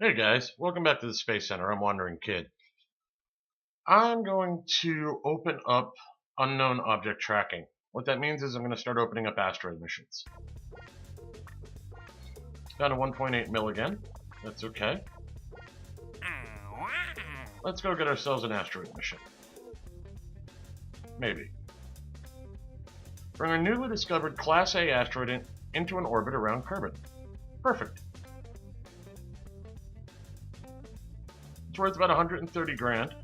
Hey guys, welcome back to the Space Center. I'm Wandering Kid. I'm going to open up unknown object tracking. What that means is I'm going to start opening up asteroid missions. Down to 1.8 mil again. That's okay. Let's go get ourselves an asteroid mission. Maybe. Bring a newly discovered Class A asteroid into an orbit around Kerbin. Perfect. It's worth about 130 grand.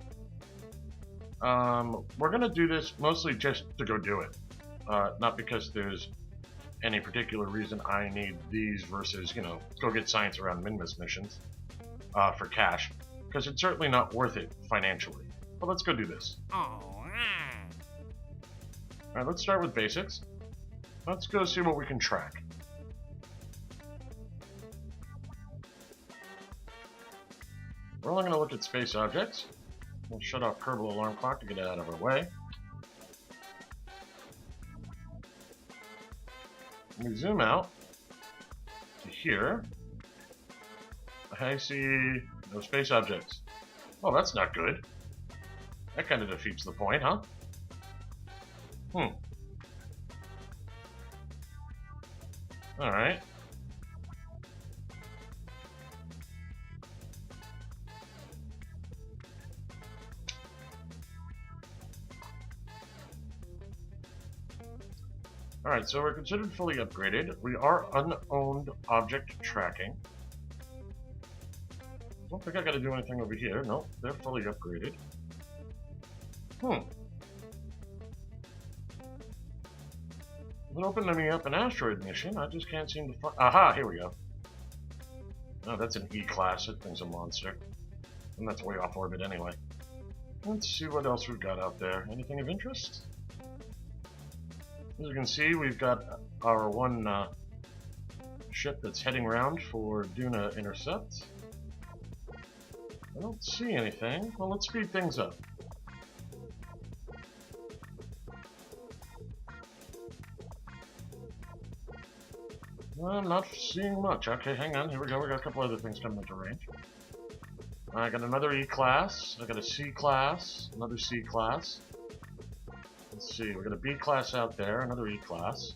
We're going to do this mostly just to go do it. Not because there's any particular reason I need these versus, let's go get science around Minmus missions for cash. Because it's certainly not worth it financially. But let's go do this. Alright, let's start with basics. Let's go see what we can track. We're only going to look at space objects. We'll shut off Kerbal alarm clock to get it out of our way. We zoom out to here. I see no space objects. Oh, that's not good. That kind of defeats the point, huh? Alright. Alright, so we're considered fully upgraded. We are unowned object tracking. Don't think I gotta do anything over here. Nope, they're fully upgraded. It opened me up an asteroid mission. I just can't seem to find... Aha, here we go. Oh, that's an E-class. That thing's a monster. And that's way off orbit anyway. Let's see what else we've got out there. Anything of interest? As you can see, we've got our one ship that's heading around for Duna intercept. I don't see anything. Well, let's speed things up. I'm not seeing much. Okay, hang on. Here we go. We got a couple other things coming into range. I got another E-class. I got a C-class. Another C-class. Let's see. We got a B-class out there. Another E-class.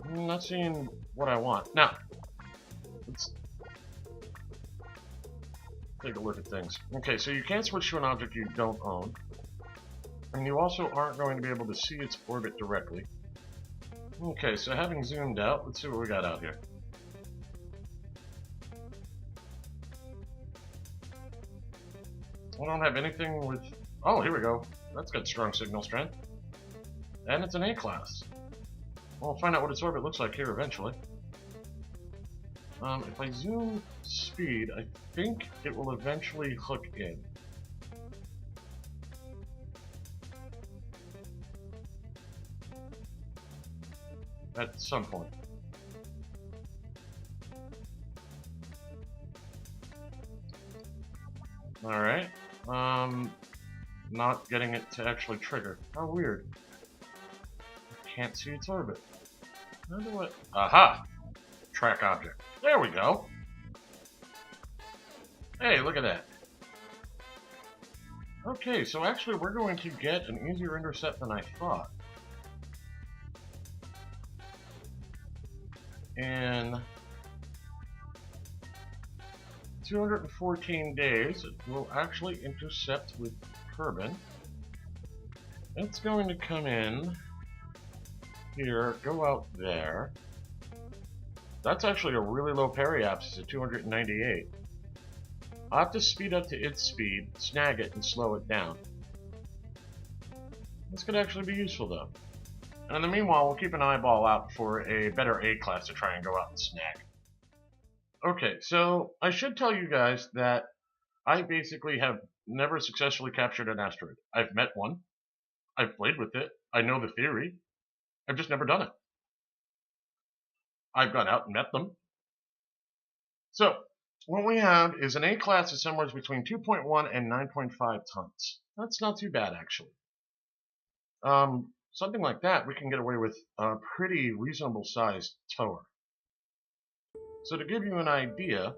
I'm not seeing what I want. Now, let's take a look at things. Okay, so you can't switch to an object you don't own. And you also aren't going to be able to see its orbit directly. Okay, so having zoomed out, let's see what we got out here. I don't have anything with... Oh, here we go. That's got strong signal strength. And it's an A-class. We'll find out what its orbit looks like here eventually. If I zoom speed, I think it will eventually hook in. At some point. Alright. Not getting it to actually trigger. How weird. I can't see its orbit. How do I... Aha! Track object. There we go! Hey, look at that. Okay, so actually we're going to get an easier intercept than I thought. In 214 days, it will actually intercept with Kerbin. It's going to come in here, go out there. That's actually a really low periapsis at 298. I'll have to speed up to its speed, snag it, and slow it down. This could actually be useful though. And in the meanwhile, we'll keep an eyeball out for a better A-class to try and go out and snag. Okay, so I should tell you guys that I basically have never successfully captured an asteroid. I've met one. I've played with it. I know the theory. I've just never done it. I've gone out and met them. So, what we have is an A-class is somewhere between 2.1 and 9.5 tons. That's not too bad, actually. Something like that, we can get away with a pretty reasonable sized tower. So to give you an idea,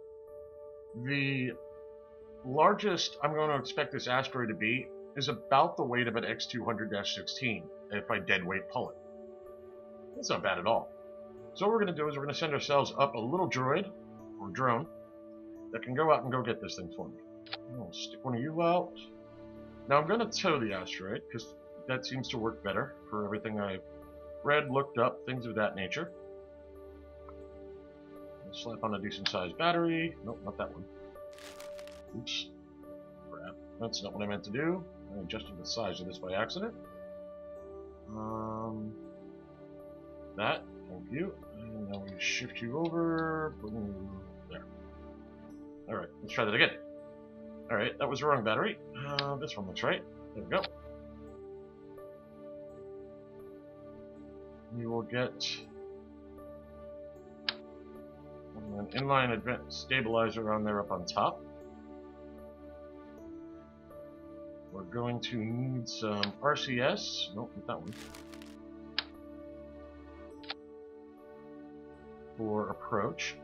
The largest I'm going to expect this asteroid to be is about the weight of an X200-16 if I dead weight pull it. That's not bad at all. So what we're going to do is we're going to send ourselves up a little droid, or drone, that can go out and go get this thing for me. I'll stick one of you out. Now I'm going to tow the asteroid, because that seems to work better for everything I've read, looked up, things of that nature. I'll slap on a decent sized battery. Nope, not that one. Oops. Crap. That's not what I meant to do. I adjusted the size of this by accident. That. Thank you. And now we shift you over. Boom. There. Alright, let's try that again. Alright, that was the wrong battery. This one looks right. There we go. We will get an inline advanced stabilizer on there up on top. We're going to need some RCS. Nope, not that one. For approach.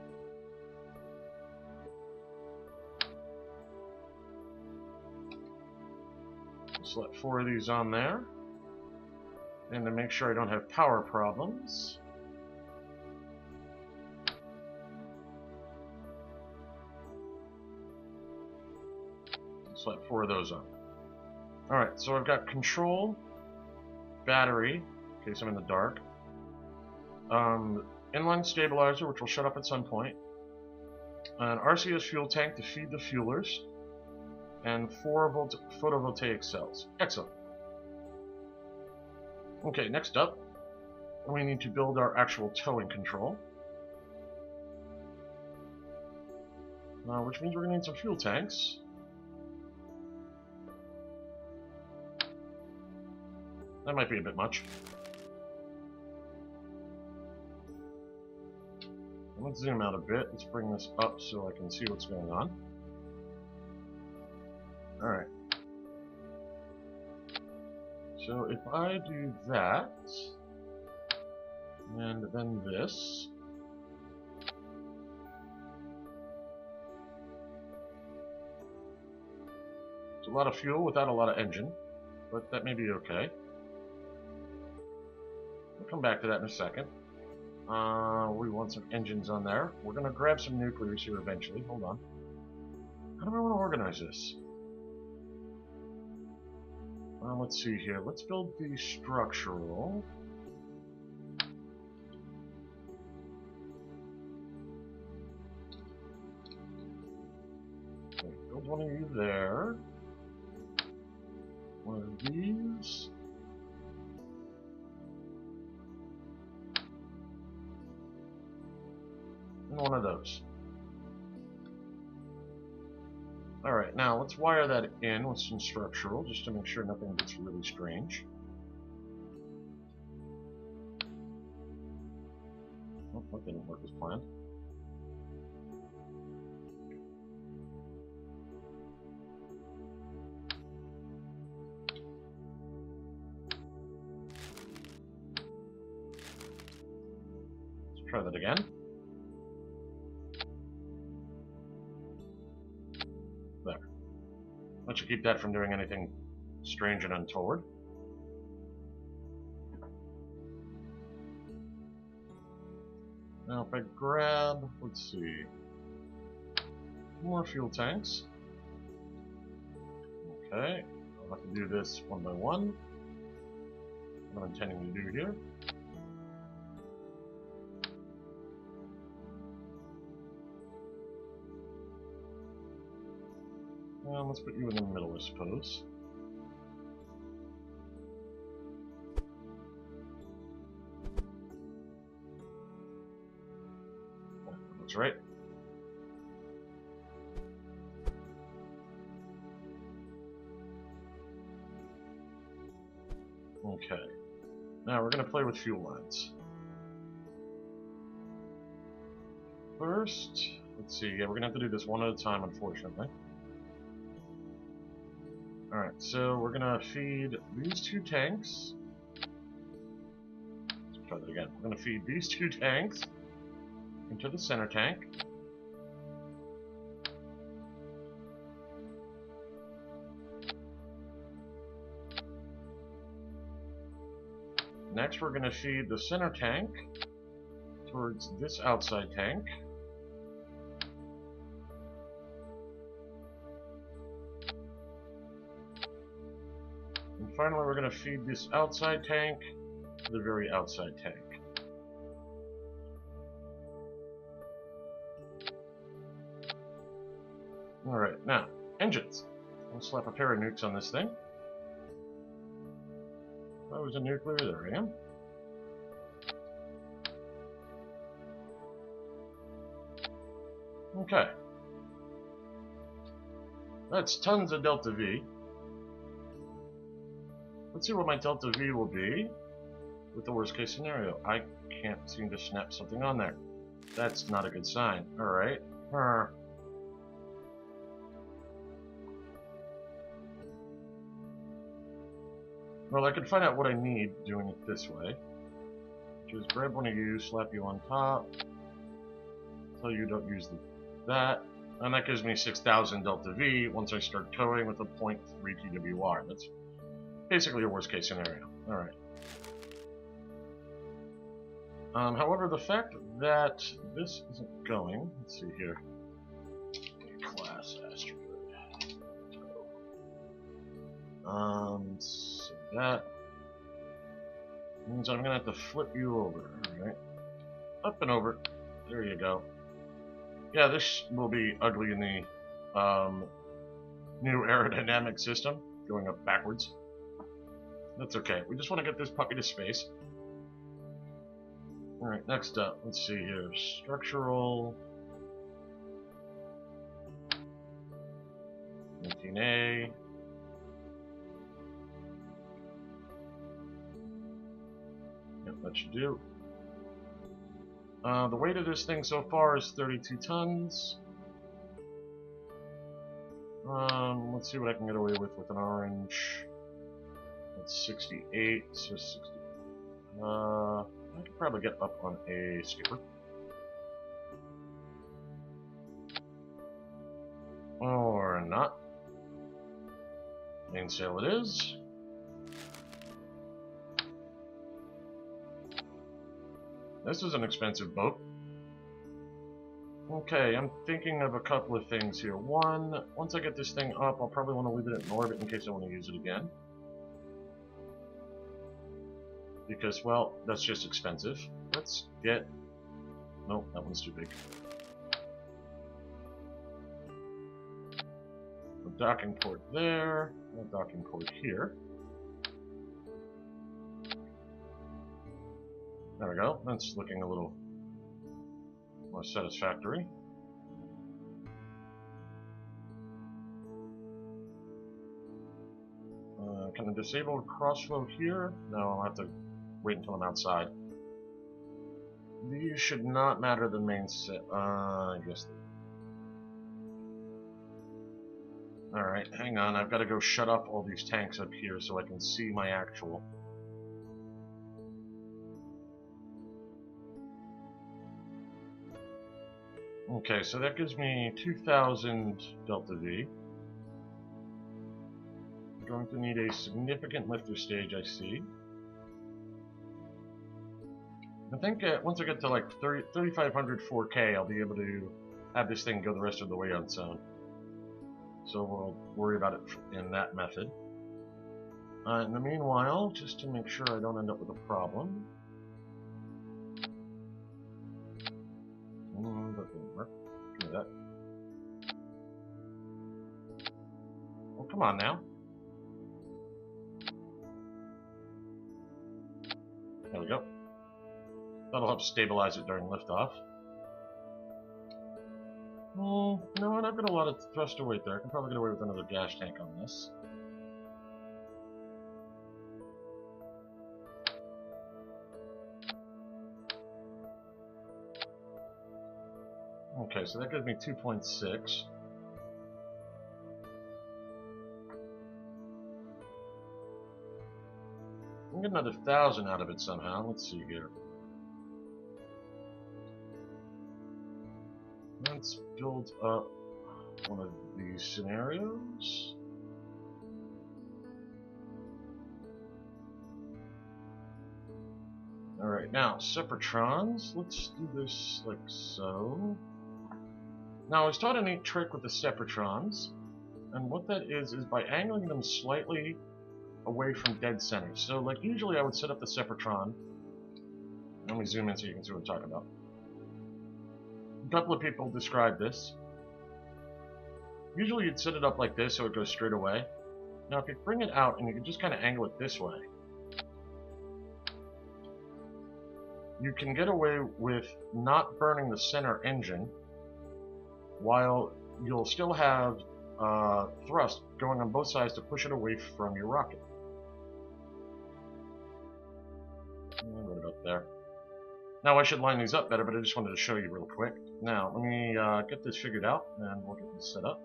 Select 4 of these on there. And to make sure I don't have power problems, select 4 of those on. Alright, so I've got control, battery, in case I'm in the dark, inline stabilizer, which will shut up at some point, an RCS fuel tank to feed the fuelers, and 4 photovoltaic cells. Excellent. Okay, next up, we need to build our actual towing control. Which means we're going to need some fuel tanks. That might be a bit much. Let's zoom out a bit. Let's bring this up so I can see what's going on. Alright. So if I do that, and then this, it's a lot of fuel without a lot of engine, but that may be okay. We'll come back to that in a second. We want some engines on there. We're going to grab some nuclears here eventually. Hold on. How do I want to organize this? Let's see here. Let's build the structural. Okay, build one of you there. One of these. And one of those. Alright, now let's wire that in with some structural, just to make sure nothing gets really strange. Oh, that didn't work as planned. Let's try that again. That should keep that from doing anything strange and untoward. Now if I grab, let's see, more fuel tanks. Okay, I'll have to do this one by one. What I'm intending to do here. Well, let's put you in the middle, I suppose. That's right. Okay. Now we're going to play with fuel lines. First, let's see. Yeah, we're going to have to do this one at a time, unfortunately. Alright, so we're gonna feed these 2 tanks. Let's try that again. We're gonna feed these 2 tanks into the center tank. next we're going to feed the center tank towards this outside tank. And finally we're going to feed this outside tank to the very outside tank. Alright, now, engines. I'll slap a pair of nukes on this thing. That was a nuclear, there I am. Okay. That's tons of delta V. Let's see what my delta V will be with the worst case scenario. I can't seem to snap something on there. That's not a good sign. Alright. Well, I can find out what I need doing it this way. Just grab one of you, slap you on top, tell you don't use that, and that gives me 6,000 delta V once I start towing with a 0.3 TWR. That's basically a worst case scenario. Alright. However, the fact that this isn't going, let's see here. Class Asteroid. So that means I'm gonna have to flip you over. Alright. Up and over. There you go. Yeah, this will be ugly in the new aerodynamic system, going up backwards. That's okay. We just want to get this puppy to space. Alright, next up, let's see here. Structural. 19A. Yep, that should do. The weight of this thing so far is 32 tons. Let's see what I can get away with an orange. That's 68, so 60. I could probably get up on a skipper. Or not. Mainsail it is. This is an expensive boat. Okay, I'm thinking of a couple of things here. One, once I get this thing up, I'll probably want to leave it in orbit in case I want to use it again. Because, well, that's just expensive. Let's get... Nope, that one's too big. A docking port there, a docking port here. There we go, that's looking a little more satisfactory. Can I disable crossflow here? No, I'll have to wait until I'm outside. These should not matter the main set. I guess. Alright, hang on, I've got to go shut off all these tanks up here so I can see my actual. Okay, so that gives me 2,000 delta V. I'm going to need a significant lifter stage, I see. I think once I get to like 3,500 4K, I'll be able to have this thing go the rest of the way on its own. So we'll worry about it in that method. In the meanwhile, just to make sure I don't end up with a problem. That didn't work. Give me that. Oh, come on now. There we go. That'll help stabilize it during liftoff. No, I've got a lot of thruster weight there. I can probably get away with another gas tank on this. Okay, so that gives me 2.6. I'm get another 1,000 out of it somehow. Let's see here. Let's build up one of these scenarios. Alright, now, separatrons. Let's do this like so. Now, I was taught a neat trick with the separatrons, and what that is by angling them slightly away from dead center. So, like, usually I would set up the sepratron. Let me zoom in so you can see what I'm talking about. A couple of people describe this. Usually you'd set it up like this so it goes straight away. Now, if you bring it out and you can just kind of angle it this way, you can get away with not burning the center engine while you'll still have thrust going on both sides to push it away from your rocket. Right about there. Now I should line these up better, but I just wanted to show you real quick. Now, let me get this figured out, and we'll get this set up.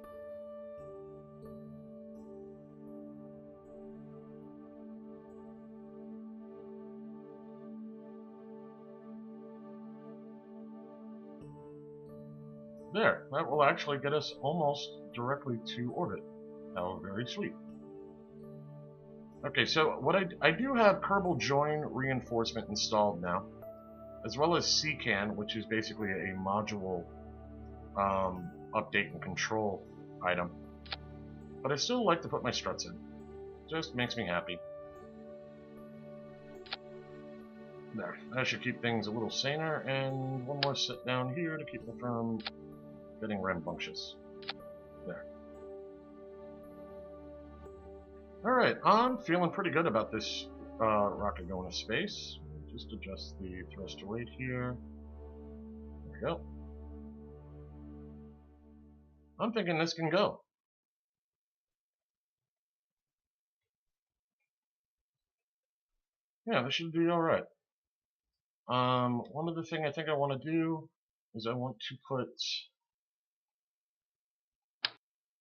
There, that will actually get us almost directly to orbit. How very sweet. Okay, so what I do have Kerbal Join reinforcement installed now, as well as CCAN, which is basically a module update and control item. But I still like to put my struts in. Just makes me happy. There, that should keep things a little saner, and one more set down here to keep them from getting rambunctious. There. Alright, I'm feeling pretty good about this rocket going to space. Just adjust the thruster weight here. There we go. I'm thinking this can go. Yeah, this should be alright. One other thing I think I want to do is I want to put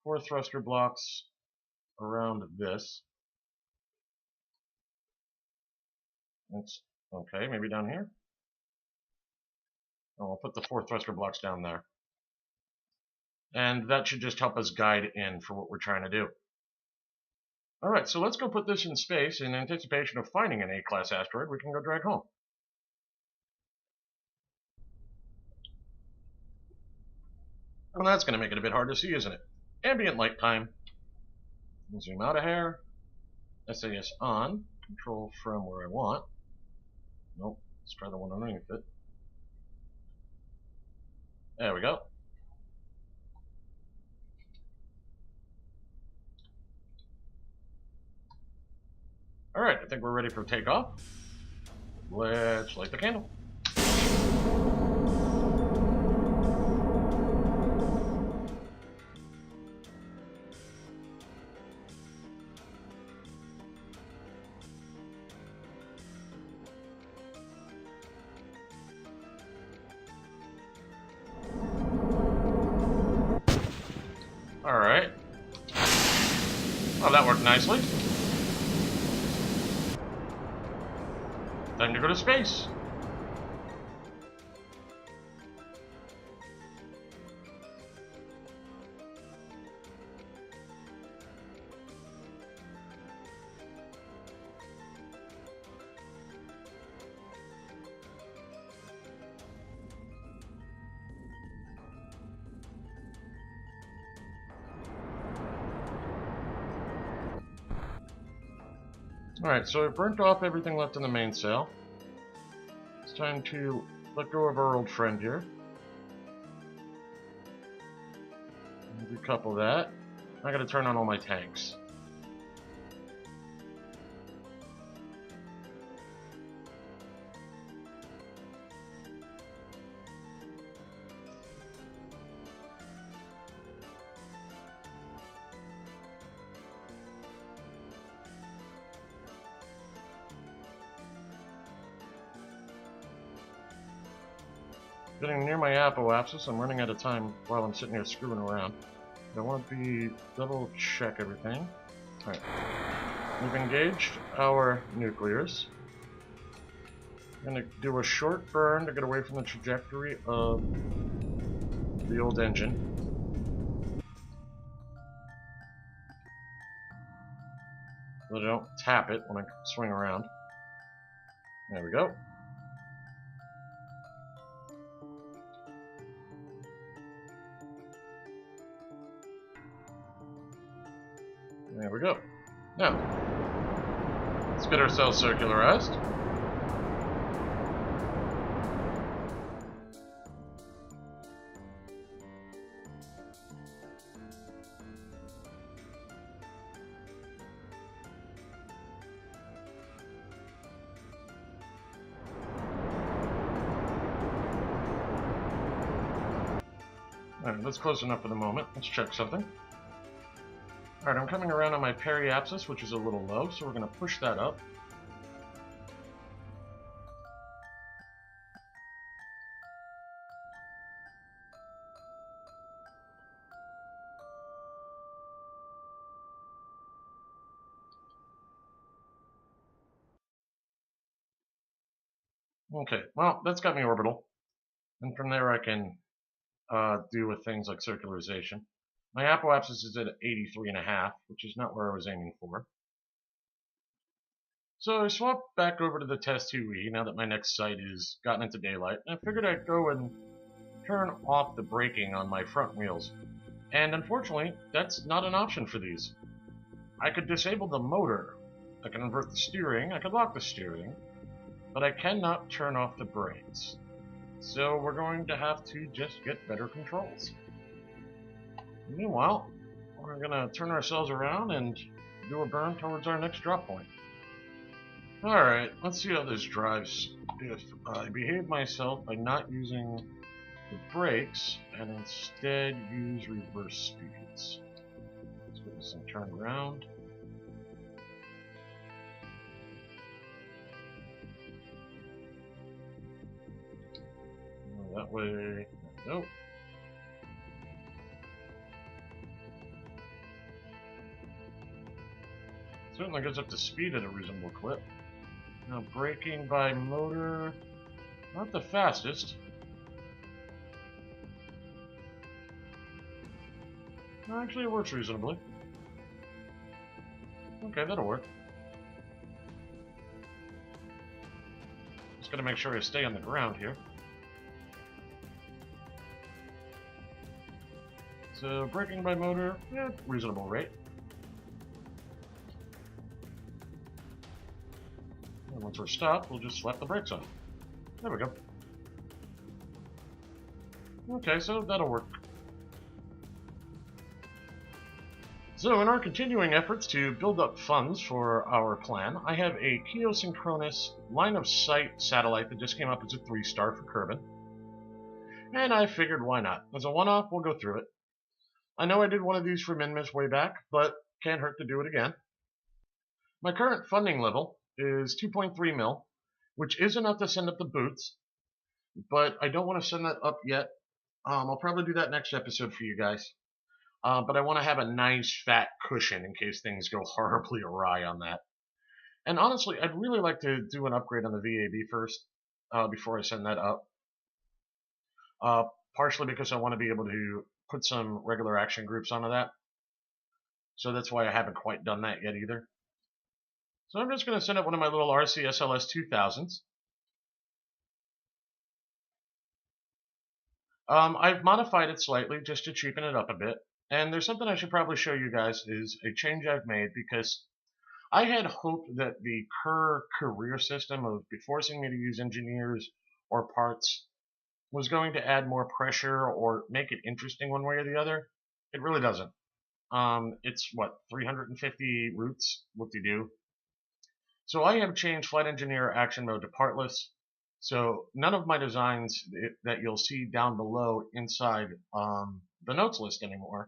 4 thruster blocks around this. That's okay, maybe down here? Oh, I'll put the 4 thruster blocks down there. And that should just help us guide in for what we're trying to do. Alright, so let's go put this in space in anticipation of finding an A-class asteroid we can go drag home. Well, that's going to make it a bit hard to see, isn't it? Ambient light time. We'll zoom out a hair. SAS on. Control from where I want. Nope. Let's try the one underneath it. There we go. Alright, I think we're ready for takeoff. Let's light the candle. Alright. Oh, that worked nicely. Time to go to space. Alright, so I've burnt off everything left in the mainsail. It's time to let go of our old friend here. Decouple that. I gotta turn on all my tanks. Getting near my apoapsis, I'm running out of time while I'm sitting here screwing around. I want to double check everything. Alright. We've engaged our nuclears. I'm going to do a short burn to get away from the trajectory of the old engine. So I don't tap it when I swing around. There we go. There we go. Now, let's get ourselves circularized. Alright, that's close enough for the moment. Let's check something. Alright, I'm coming around on my periapsis, which is a little low, so we're going to push that up. Okay, well, that's got me orbital. And from there I can do with things like circularization. My apoapsis is at 83.5, which is not where I was aiming for. So I swapped back over to the test 2E now that my next site is gotten into daylight, and I figured I'd go and turn off the braking on my front wheels. And unfortunately, that's not an option for these. I could disable the motor, I can invert the steering, I could lock the steering, but I cannot turn off the brakes. So we're going to have to just get better controls. Meanwhile, we're going to turn ourselves around and do a burn towards our next drop point. Alright, let's see how this drives if I behave myself by not using the brakes and instead use reverse speeds. Let's get this thing turned around. That way, nope. Certainly gets up to speed at a reasonable clip. Now braking by motor, not the fastest. Actually, it works reasonably. Okay, that'll work. Just gotta make sure I stay on the ground here. So braking by motor, yeah, reasonable rate. And once we're stopped, we'll just slap the brakes on. There we go. Okay, so that'll work. So in our continuing efforts to build up funds for our plan, I have a geosynchronous line-of-sight satellite that just came up as a 3-star for Kerbin. And I figured why not? As a one-off, we'll go through it. I know I did one of these for Minmus way back, but can't hurt to do it again. My current funding level is 2.3 mil, which is enough to send up the boots, but I don't want to send that up yet. I'll probably do that next episode for you guys. But I want to have a nice fat cushion in case things go horribly awry on that. And honestly, I'd really like to do an upgrade on the VAB first, before I send that up. Partially because I want to be able to put some regular action groups onto that. So that's why I haven't quite done that yet either. So I'm just going to send up one of my little RC SLS 2000s. I've modified it slightly just to cheapen it up a bit. And there's something I should probably show you guys is a change I've made, because I had hoped that the career system of forcing me to use engineers or parts was going to add more pressure or make it interesting one way or the other. It really doesn't. It's what, 350 routes? Whoop-de-doo. So I have changed Flight Engineer Action Mode to partless. So none of my designs that you'll see down below inside the notes list anymore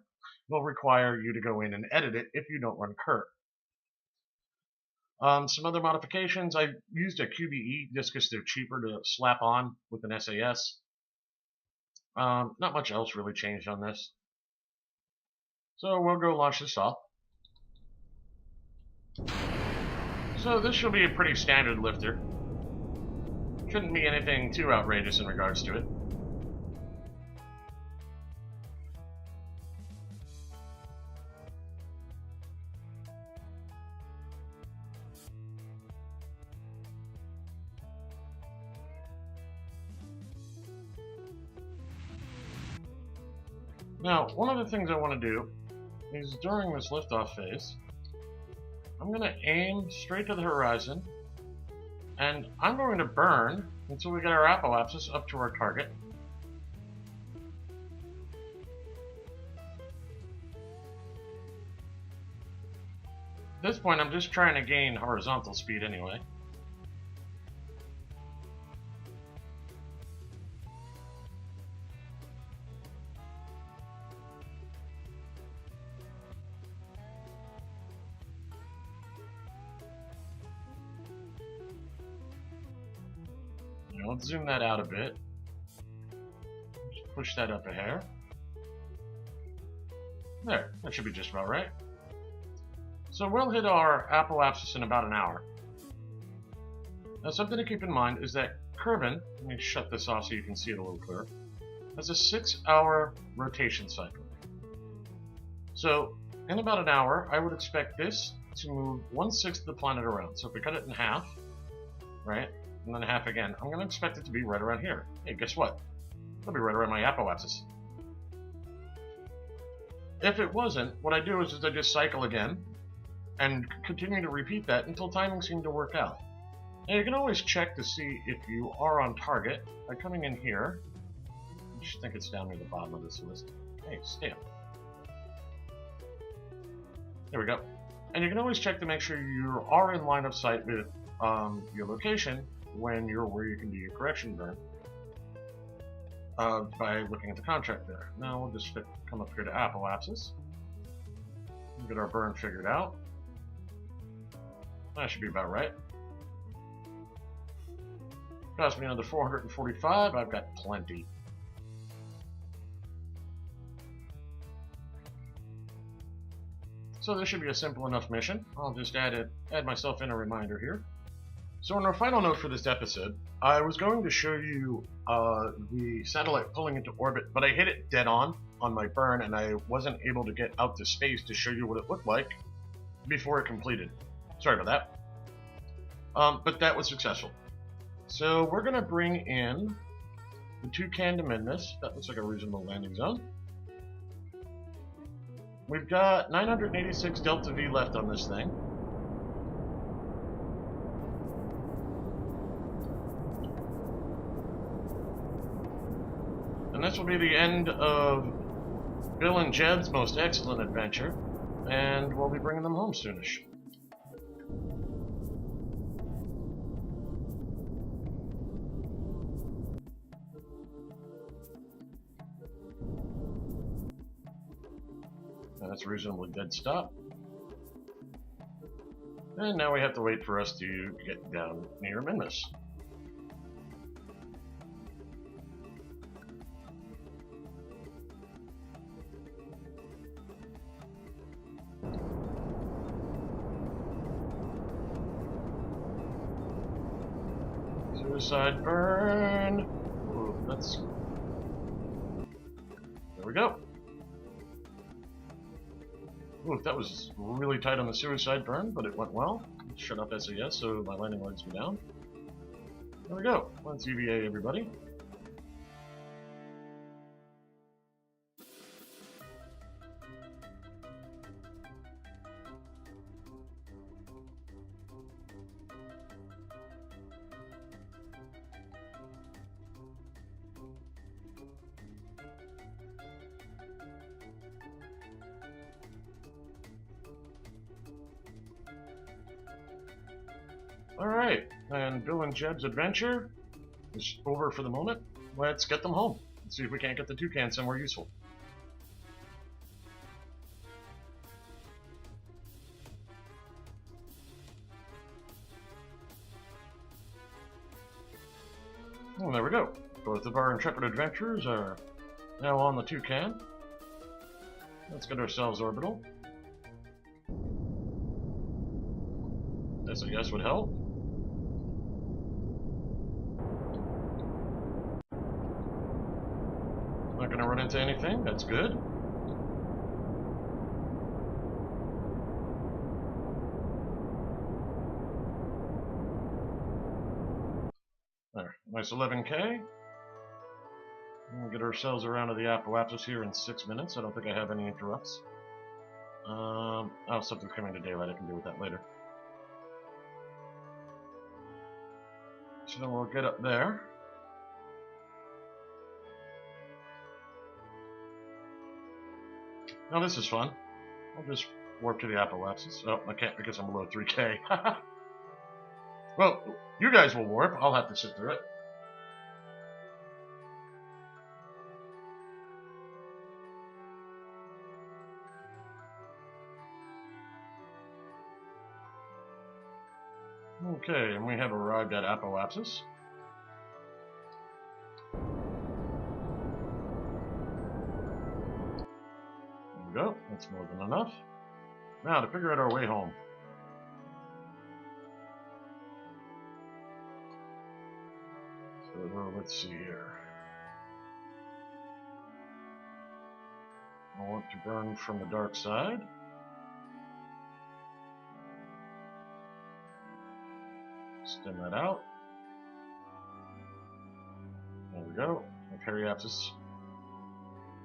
will require you to go in and edit it if you don't run Cur. Some other modifications, I used a QBE just because they're cheaper to slap on with an SAS. Not much else really changed on this. So we'll go launch this off. So this should be a pretty standard lifter. Shouldn't be anything too outrageous in regards to it. Now, one of the things I want to do is during this liftoff phase, I'm going to aim straight to the horizon, and I'm going to burn until we get our apoapsis up to our target. At this point, I'm just trying to gain horizontal speed anyway. Let's zoom that out a bit. Just push that up a hair. There, that should be just about right. So we'll hit our apoapsis in about an hour. Now something to keep in mind is that Kerbin, let me shut this off so you can see it a little clearer, has a 6-hour rotation cycle. So in about an hour, I would expect this to move 1/6 of the planet around. So if we cut it in half, right, and then half again, I'm going to expect it to be right around here. Hey, guess what? It'll be right around my apoapsis. If it wasn't, what I do is I just cycle again and continue to repeat that until timing seemed to work out. Now you can always check to see if you are on target by coming in here. I just think it's down near the bottom of this list. Hey, stay up. There we go. And you can always check to make sure you are in line of sight with your location when you're where you can do your correction burn by looking at the contract there. Now we'll just come up here to apoapsis and get our burn figured out. That should be about right. Cost me another 445. I've got plenty. So this should be a simple enough mission. I'll just add myself in a reminder here. So in our final note for this episode, I was going to show you the satellite pulling into orbit, but I hit it dead on my burn, and I wasn't able to get out to space to show you what it looked like before it completed. Sorry about that. But that was successful. So we're going to bring in the toucan to mend this. That looks like a reasonable landing zone. We've got 986 delta V left on this thing. And this will be the end of Bill and Jed's most excellent adventure, and we'll be bringing them home soonish. That's a reasonably dead stop. And now we have to wait for us to get down near Minmus. Suicide burn. Ooh, that's... There we go. Ooh, that was really tight on the suicide burn, but it went well. Shut off SAS so my landing legs go down. There we go. Let's UVA everybody. Alright, and Bill and Jed's adventure is over for the moment. Let's get them home and see if we can't get the toucan somewhere useful. Well, there we go. Both of our intrepid adventurers are now on the toucan. Let's get ourselves orbital. SAS would help. Not going to run into anything. That's good. There. Nice 11K. We'll get ourselves around to the apoapsis here in 6 minutes. I don't think I have any interrupts. Oh, something's coming to daylight. I can deal with that later. So then we'll get up there. Now this is fun. I'll just warp to the apoapsis. Oh, I can't because I'm below 3K. Well, you guys will warp. I'll have to sit through it. Okay, and we have arrived at apoapsis. There we go. That's more than enough. Now to figure out our way home. So let's see here. I want to burn from the dark side. Extend that out. There we go. My periapsis.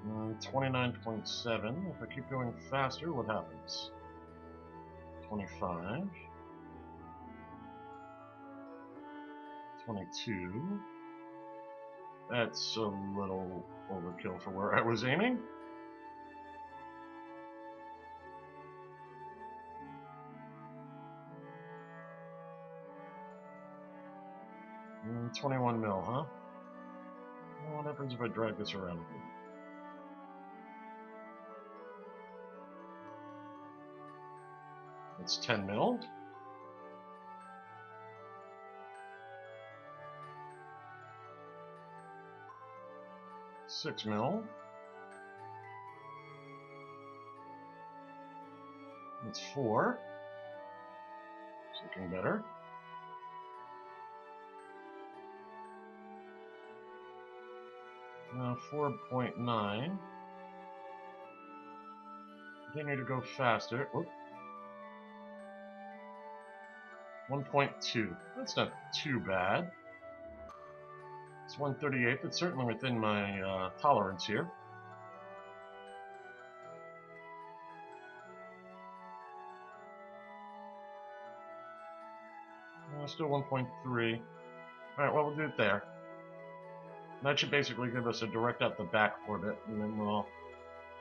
29.7. If I keep going faster, what happens? 25. 22. That's a little overkill for where I was aiming. Mm, 21 mil, huh? Well, what happens if I drag this around? It's 10 mil. $6 mil. That's 4. It's looking better. Now 4.9. Continue to go faster. Oop. 1.2. That's not too bad. It's 1/38. That's certainly within my tolerance here. Still 1.3. Alright, well, we'll do it there. That should basically give us a direct out the back orbit, and then we'll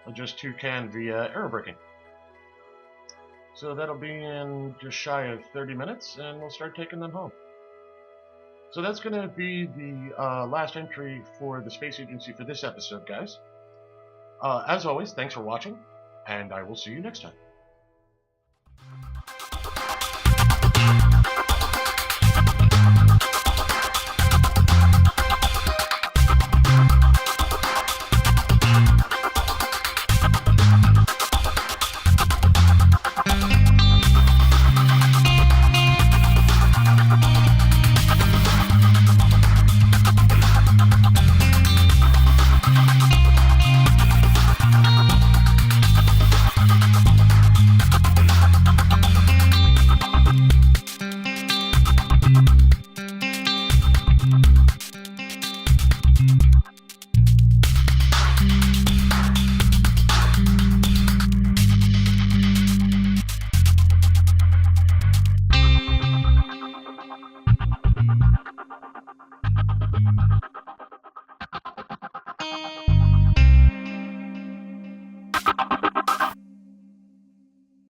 adjust toucan via aerobraking. So that'll be in just shy of 30 minutes, and we'll start taking them home. So that's going to be the last entry for the Space Agency for this episode, guys. As always, thanks for watching, and I will see you next time.